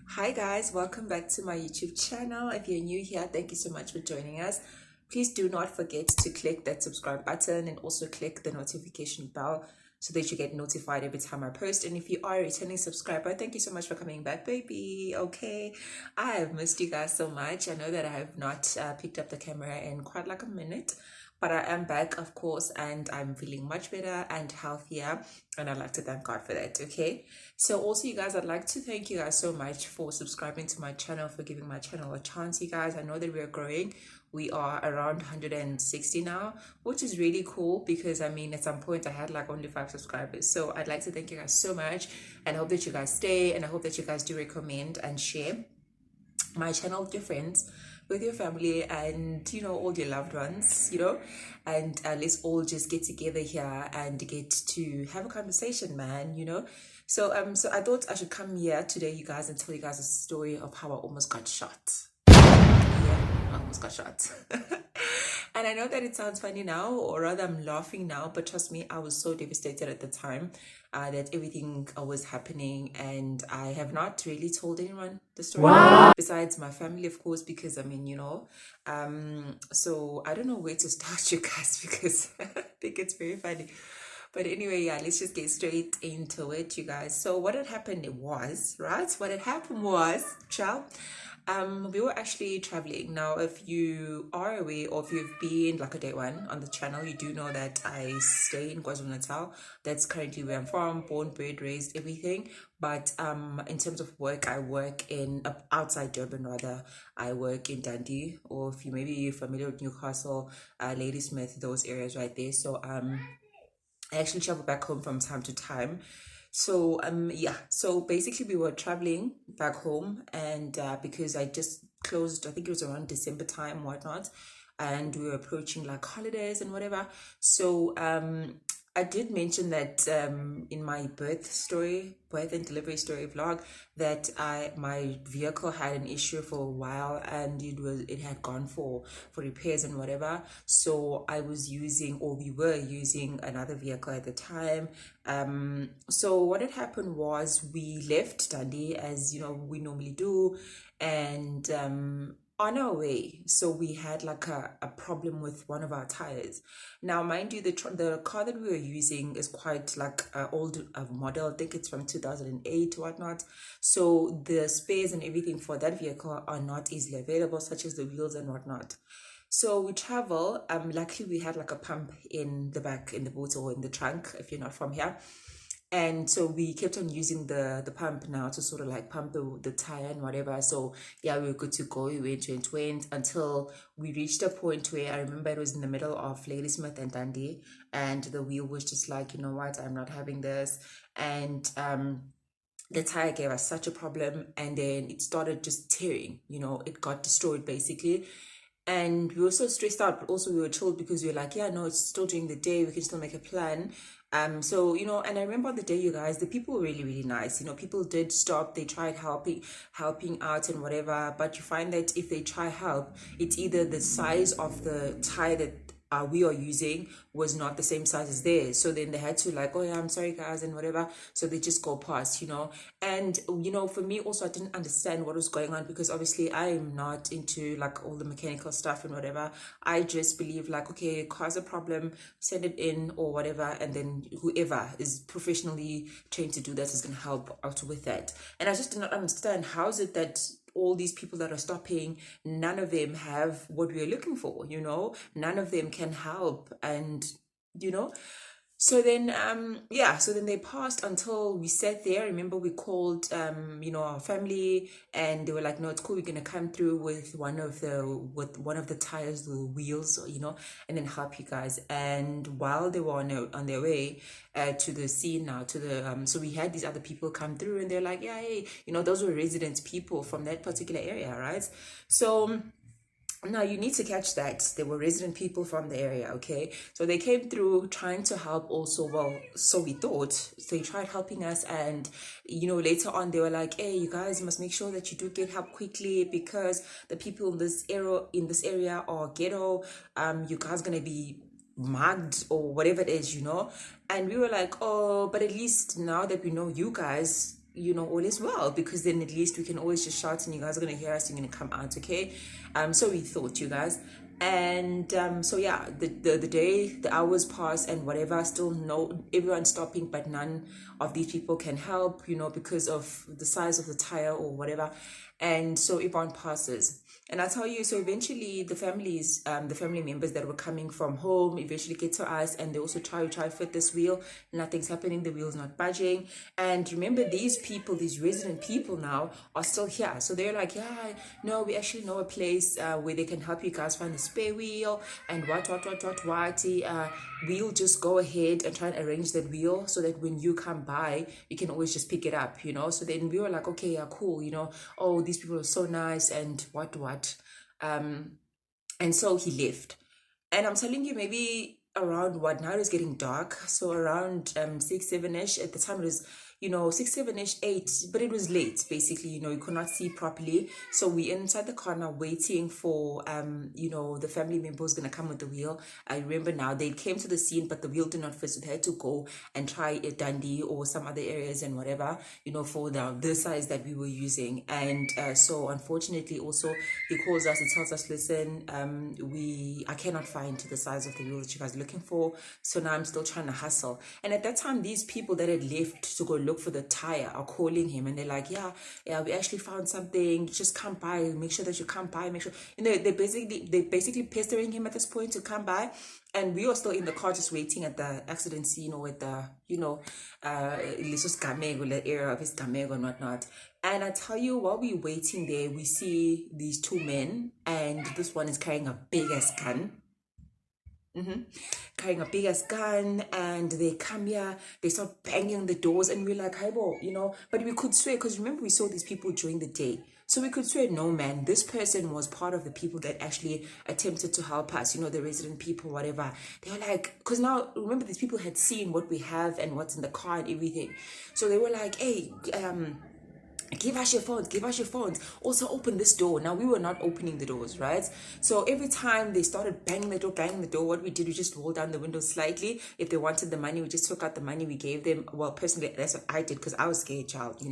Hi guys, welcome back to my YouTube channel. If you're new here, thank you so much for joining us. Please do not forget to click that subscribe button and also click the notification bell so that you get notified every time I post. And if you are a returning subscriber, thank you so much for coming back, baby. Okay, I have missed you guys so much. I know that I have not picked up the camera in quite like a minute, but I am back, of course, and I'm feeling much better and healthier, and I'd like to thank God for that. Okay, so also, you guys, I'd like to thank you guys so much for subscribing to my channel, for giving my channel a chance. You guys, I know that we are growing. We are around 160 now, which is really cool because I mean, at some point I had like only 5 subscribers. So I'd like to thank you guys so much, and I hope that you guys stay, and I hope that you guys do recommend and share my channel with your friends, with your family, and all your loved ones, and let's all just get together here and get to have a conversation, man. So I thought I should come here today, you guys, and tell you guys a story of how I almost got shot. Yeah, I almost got shot. And I know that it sounds funny now, or rather I'm laughing now, but trust me, I was so devastated at the time that everything was happening, and I have not really told anyone the story. Wow. Besides my family, of course, because I mean, so I don't know where to start, you guys, because I think it's very funny. But anyway, yeah, let's just get straight into it, you guys. So what had happened was, right? What had happened was, child, we were actually traveling. Now, if you are aware, or if you've been like a day one on the channel, you do know that I stay in KwaZulu-Natal. That's currently where I'm from, born, bred, raised, everything. But in terms of work, I work in outside Durban, rather. I work in Dundee, or if you maybe you're familiar with Newcastle, Ladysmith, those areas right there. So I actually travel back home from time to time. So yeah, so basically we were traveling back home, and because I just closed, I think it was around December time, whatnot, and we were approaching like holidays and whatever. So I did mention that in my birth and delivery story vlog, that my vehicle had an issue for a while, and it had gone for repairs and whatever. So I was using, or we were using, another vehicle at the time. So what had happened was we left Dundee, as we normally do, and on our way, so we had like a problem with one of our tires. Now, mind you, the car that we were using is quite like an old model. I think it's from 2008, whatnot. So the spares and everything for that vehicle are not easily available, such as the wheels and whatnot. So we travel. Luckily we had like a pump in the back, in the boot, or in the trunk, if you're not from here. And so we kept on using the pump now to sort of like pump the tire and whatever. So yeah, we were good to go. We went until we reached a point where I remember it was in the middle of Ladysmith and Dundee, and the wheel was just like, you know what, I'm not having this. And the tire gave us such a problem, and then it started just tearing, it got destroyed basically. And we were so stressed out, but also we were chilled because we were like, yeah, no, it's still during the day, we can still make a plan. So and I remember on the day, you guys, the people were really, really nice. People did stop, they tried helping out and whatever. But you find that if they try help, it's either the size of the tire that we are using was not the same size as theirs. So then they had to like, oh yeah, I'm sorry guys and whatever. So they just go past, And for me also, I didn't understand what was going on, because obviously I am not into like all the mechanical stuff and whatever. I just believe like, okay, cause a problem, send it in or whatever, and then whoever is professionally trained to do that is going to help out with that. And I just did not understand, how is it that all these people that are stopping, none of them have what we're looking for, none of them can help. And so then so then they passed until we sat there. Remember, we called our family, and they were like, no, it's cool, we're gonna come through with one of the tires, the wheels, and then help you guys. And while they were on their way to the scene, now to the so we had these other people come through, and they're like, yeah, hey, those were resident people from that particular area, right? So now you need to catch that they were resident people from the area, okay? So they came through trying to help also. Well, so we thought. So they tried helping us, and later on they were like, hey, you guys must make sure that you do get help quickly, because the people in this area are ghetto. You guys gonna be mugged or whatever it is. And we were like, oh, but at least now that we know you guys, all is well, because then at least we can always just shout and you guys are going to hear us, you're going to come out, okay? So we thought, you guys. And so yeah, the day, the hours pass and whatever, still no, everyone's stopping, but none of these people can help, because of the size of the tire or whatever. And so everyone passes. And I tell you, so eventually the family members that were coming from home eventually get to us, and they also try to fit this wheel. Nothing's happening, the wheel's not budging. And remember, these resident people now are still here. So they're like, yeah, no, we actually know a place where they can help you guys find a spare wheel and what. We'll just go ahead and try and arrange that wheel so that when you come by, you can always just pick it up, So then we were like, okay, yeah, cool, oh, these people are so nice and what. And so he left. And I'm telling you, maybe around now it was getting dark. So around 6-7ish. At the time it was 6-7ish, 8, but it was late basically. You could not see properly. So we inside the car now waiting for the family member was gonna come with the wheel. I remember now they came to the scene, but the wheel did not fit, so they had to go and try a Dundee or some other areas and whatever, for the size that we were using. And so unfortunately also he calls us and tells us, listen, I cannot find the size of the wheel that you guys are looking for, so now I'm still trying to hustle. And at that time, these people that had left to go look for the tire are calling him, and they're like, yeah, we actually found something, just come by, make sure that you come by, make sure, they're basically pestering him at this point to come by. And we are still in the car just waiting at the accident scene, or at the area of his Gamego and whatnot. And I tell you, while we're waiting there, we see these two men, and this one is carrying a big ass gun. Carrying a big ass gun, and they come here, they start banging the doors, and we're like, hi, but we could swear, because remember we saw these people during the day, so we could swear, no man, this person was part of the people that actually attempted to help us, the resident people, whatever. They were like, because now remember, these people had seen what we have and what's in the car and everything, so they were like, hey, give us your phones, also open this door. Now we were not opening the doors, right? So every time they started banging the door, what we did, we just rolled down the window slightly. If they wanted the money, we just took out the money, we gave them. Well, personally, that's what I did, because I was a scared child,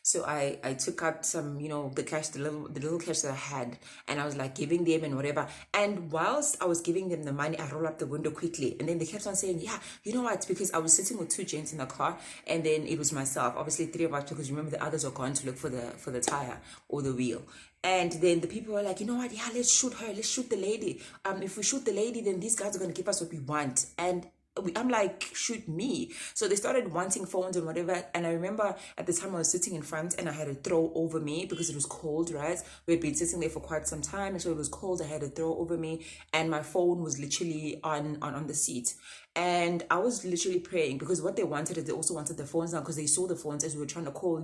so I took out some, the cash, the little cash that I had, and I was like giving them and whatever. And whilst I was giving them the money, I rolled up the window quickly, and then they kept on saying, yeah, you know what, because I was sitting with two gents in the car, and then it was myself, obviously 3 of us, because remember the others are gone to look for the tire or the wheel. And then the people were like, you know what, yeah, let's shoot her, let's shoot the lady. If we shoot the lady, then these guys are going to give us what we want. And I'm like, shoot me. So they started wanting phones and whatever. And I remember at the time I was sitting in front, and I had a throw over me because it was cold, right? We had been sitting there for quite some time, and so it was cold. I had a throw over me, and my phone was literally on the seat. And I was literally praying, because what they wanted is they also wanted the phones now, because they saw the phones as we were trying to call,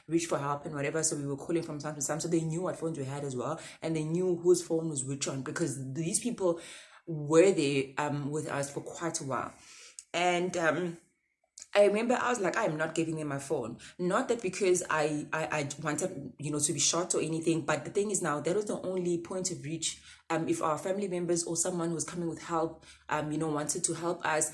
reach for help and whatever. So we were calling from time to time. So they knew what phones we had as well. And they knew whose phone was which one, because these people were there with us for quite a while. And I remember I was like, I'm not giving them my phone. Not that because I wanted, to be shot or anything, but the thing is now, that was the only point of reach. If our family members or someone who was coming with help, wanted to help us,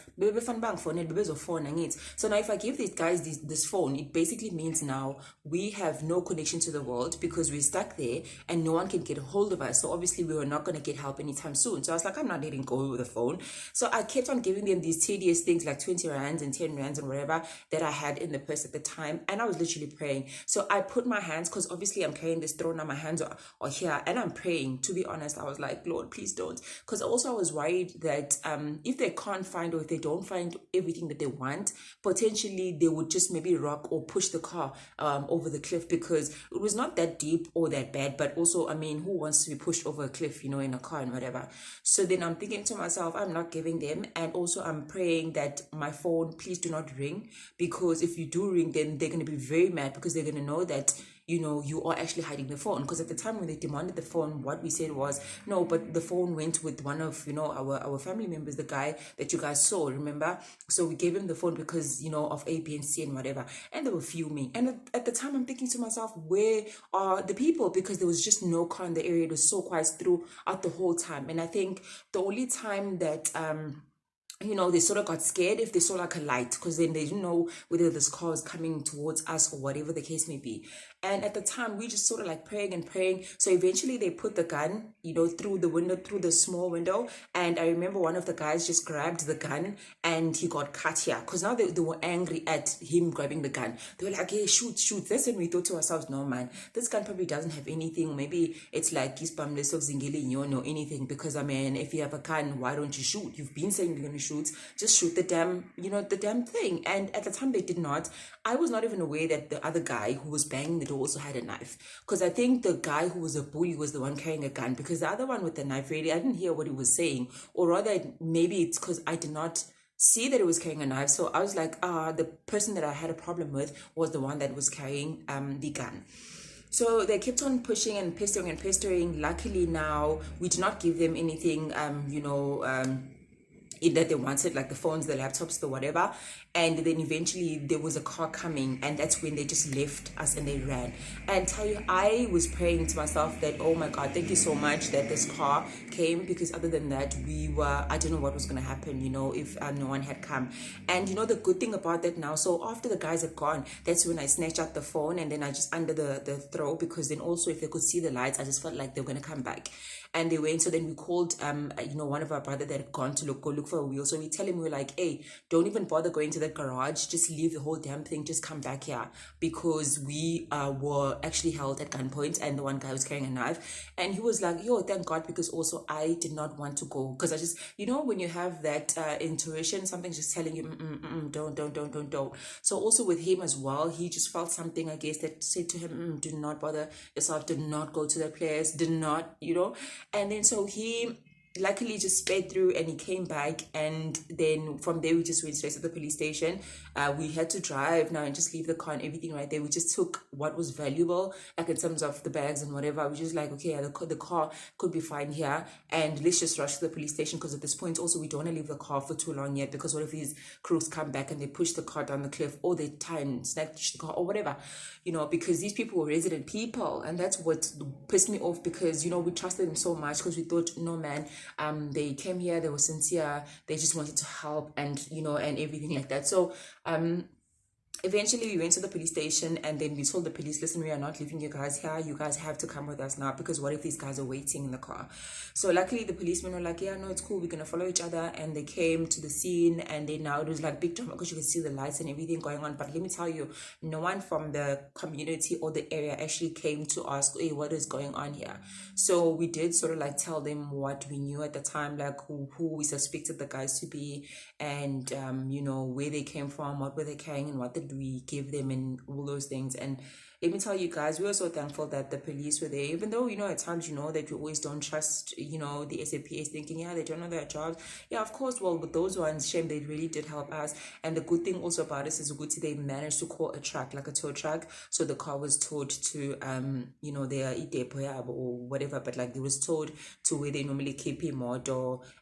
so now if I give these guys this phone, it basically means now we have no connection to the world, because we're stuck there and no one can get a hold of us. So obviously we were not going to get help anytime soon. So I was like, I'm not letting go with the phone. So I kept on giving them these tedious things like 20 rands and 10 rands and whatever that I had in the purse at the time. And I was literally praying. So I put my hands, because obviously I'm carrying this throne, now my hands are here, and I'm praying. To be honest, I was like, Lord, please don't. Because also I was worried that if they can't find, or if they don't find everything that they want, potentially they would just maybe rock or push the car over the cliff, because it was not that deep or that bad. But also, I mean, who wants to be pushed over a cliff, in a car and whatever. So then I'm thinking to myself, I'm not giving them. And also I'm praying that my phone, please do not ring, because if you do ring, then they're going to be very mad, because they're going to know that you are actually hiding the phone. Because at the time when they demanded the phone, what we said was, no, but the phone went with one of, our family members, the guy that you guys saw, remember? So we gave him the phone because, of A, B, and C and whatever. And they were fuming. And at the time I'm thinking to myself, where are the people? Because there was just no car in the area. It was so quiet throughout the whole time. And I think the only time that, they sort of got scared if they saw like a light, because then they didn't know whether this car was coming towards us or whatever the case may be. And at the time, we just sort of like praying and praying. So eventually they put the gun, through the window, through the small window. And I remember one of the guys just grabbed the gun and he got cut here, because now they were angry at him grabbing the gun. They were like, hey, shoot. That's when we thought to ourselves, no, man, this gun probably doesn't have anything. Maybe it's like Gispamless of Zingili or anything, because I mean, if you have a gun, why don't you shoot? You've been saying you're going to shoot. Just shoot the damn thing. And at the time they did not. I was not even aware that the other guy who was banging the door also had a knife, because I think the guy who was a bully was the one carrying a gun, because the other one with the knife, really, I didn't hear what he was saying, or rather maybe it's because I did not see that he was carrying a knife. So I was like, the person that I had a problem with was the one that was carrying the gun. So they kept on pushing and pestering. Luckily now we did not give them anything, that they wanted, like the phones, the laptops, the whatever. And then eventually there was a car coming, and that's when they just left us and they ran. And tell you, I was praying to myself that, oh my God, thank you so much that this car came, because other than that, I don't know what was going to happen, if no one had come. And the good thing about that now, so after the guys had gone, that's when I snatched out the phone, and then I just under the throw, because then also if they could see the lights, I just felt like they were going to come back. And they went. So then we called one of our brother that had gone to go look for a wheel. So we tell him, we were like, hey, don't even bother going to the garage, just leave the whole damn thing, just come back here, because we were actually held at gunpoint, and the one guy was carrying a knife. And he was like, yo, thank God, because also I did not want to go, because I just, when you have that intuition, something's just telling you, don't. So also with him as well, he just felt something, I guess, that said to him, do not bother yourself, do not go to that place, do not, and then so he luckily just sped through, and he came back. And then from there we just went straight to the police station. We had to drive now and just leave the car and everything right there. We just took what was valuable, like in terms of the bags and whatever. We just like, okay, the car could be fine here, and let's just rush to the police station, because at this point also we don't want to leave the car for too long yet, because what if these crooks come back and they push the car down the cliff, or they tie and snatch the car or whatever, because these people were resident people. And that's what pissed me off, because we trusted them so much, because we thought, no man, they came here, they were sincere, they just wanted to help, and and everything like that. So eventually we went to the police station, and then we told the police, listen, we are not leaving you guys here, you guys have to come with us now, because what if these guys are waiting in the car? So luckily the policemen were like, yeah, no, it's cool, we're gonna follow each other. And they came to the scene, and then now it was like big drama, because you could see the lights and everything going on. But let me tell you, no one from the community or the area actually came to ask, hey, what is going on here? So we did sort of like tell them what we knew at the time, like who we suspected the guys to be, and where they came from, what were they carrying, and what did we give them, and all those things. And let me tell you guys, we were so thankful that the police were there, even though at times that you always don't trust the SAPS, thinking, yeah, they don't know their jobs. Yeah, of course. Well, with those ones, shame, they really did help us. And the good thing also about us is good, they managed to call a truck, like a tow truck, so the car was towed to their depo or whatever, but like it was towed to where they normally keep him or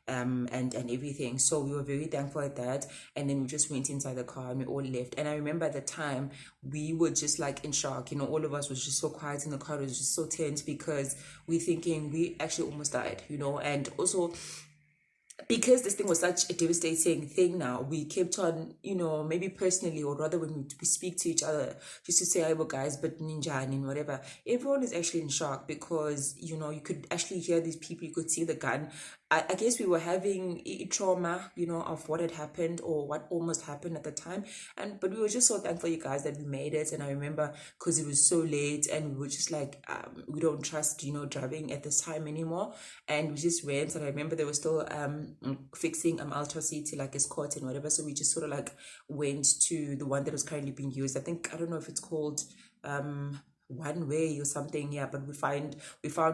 and everything. So we were very thankful at that. And then we just went inside the car and we all left. And I remember at the time we were just like in shock. All of us was just so quiet in the car. It was just so tense, because we're thinking we actually almost died, and also because this thing was such a devastating thing now, we kept on, maybe personally, or rather when we speak to each other, just to say, hey, well, guys, but ninja and whatever, everyone is actually in shock, because, you could actually hear these people, you could see the gun. I guess we were having trauma, of what had happened or what almost happened at the time. But we were just so thankful, you guys, that we made it. And I remember, because it was so late, and we were just like, we don't trust, driving at this time anymore. And we just went. And I remember they were still fixing Ultra City, like escort and whatever. So we just sort of like went to the one that was currently being used. I don't know if it's called One Way or something, yeah, but we found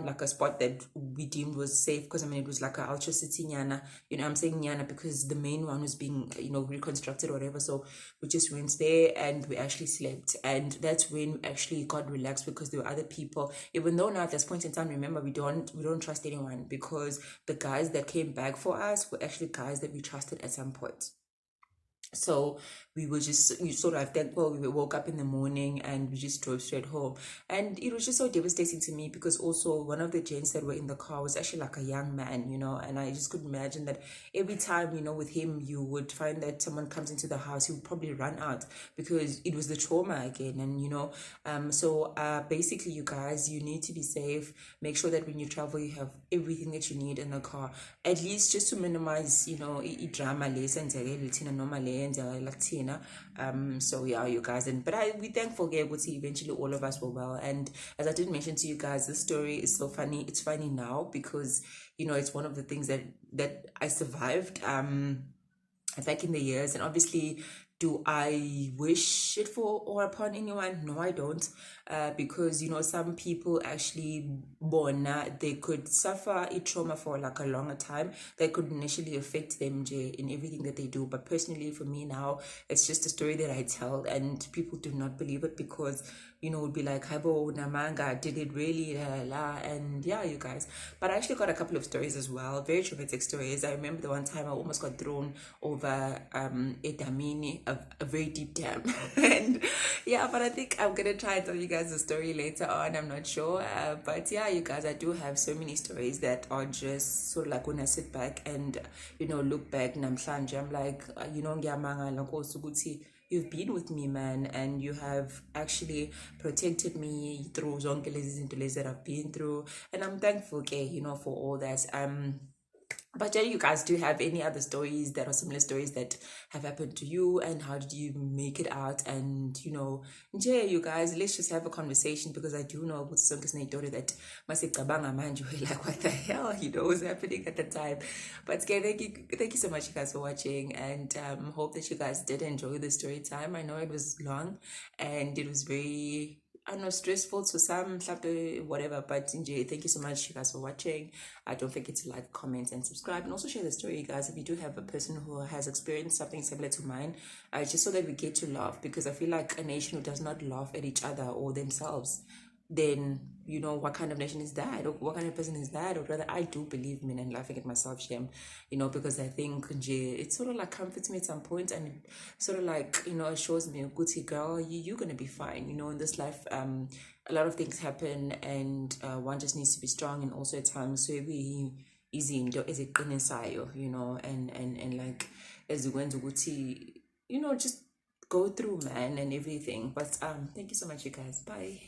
like a spot that we deemed was safe, because it was like a Ultra City nyana, I'm saying nyana because the main one was being reconstructed or whatever. So we just went there and we actually slept, and that's when we actually got relaxed, because there were other people, even though now at this point in time, remember, we don't trust anyone, because the guys that came back for us were actually guys that we trusted at some point. So we were just, you sort of that, well, we woke up in the morning and we just drove straight home. And it was just so devastating to me because also one of the gents that were in the car was actually like a young man, and I just could imagine that every time, with him, you would find that someone comes into the house, he would probably run out because it was the trauma again. And, basically, you guys, you need to be safe. Make sure that when you travel, you have everything that you need in the car, at least just to minimize, drama normally so yeah, you guys, and but we thankful eventually all of us were well. And as I did mention to you guys, this story is so funny. It's funny now because it's one of the things that I survived back in the years. And obviously, do I wish it for or upon anyone? No, I don't. Because some people actually they could suffer a trauma for like a longer time that could initially affect them in everything that they do. But personally, for me now, it's just a story that I tell, and people do not believe it because would be like, Habo Namanga, did it really? And yeah, you guys. But I actually got a couple of stories as well, very traumatic stories. I remember the one time I almost got thrown over a damini, a very deep dam. And yeah, but I think I'm gonna try and tell you guys the story later on. I'm not sure. But yeah, you guys, I do have so many stories that are just sort of like when I sit back and look back, namhlanje, I'm like, ngiyamangala Nkosi ukuthi you've been with me, man, and you have actually protected me through zonke lezi zinto lezi that I've been through, and I'm thankful, okay, for all that. But yeah, you guys, do have any other stories that are similar stories that have happened to you, and how did you make it out? And yeah, you guys, let's just have a conversation, because I do know with Sonke's daughter that masekabanga man, you were like, what the hell, was happening at the time. But okay, thank you so much, you guys, for watching, and hope that you guys did enjoy the story time. I know it was long and it was very, I don't know, stressful to some, whatever. But enjoy. Thank you so much, you guys, for watching. Don't forget to like, comment, and subscribe, and also share the story, you guys, if you do have a person who has experienced something similar to mine, just so that we get to laugh. Because I feel like a nation who does not laugh at each other or themselves, then what kind of nation is that, or what kind of person is that? Or rather, I do believe me and laughing at myself, shame, because I think it sort of like comforts me at some point, and it sort of like it shows me, good girl, you're gonna be fine. In this life, a lot of things happen, and one just needs to be strong, and also at times so we easy into as a and like as when to just go through, man, and everything. But thank you so much, you guys. Bye.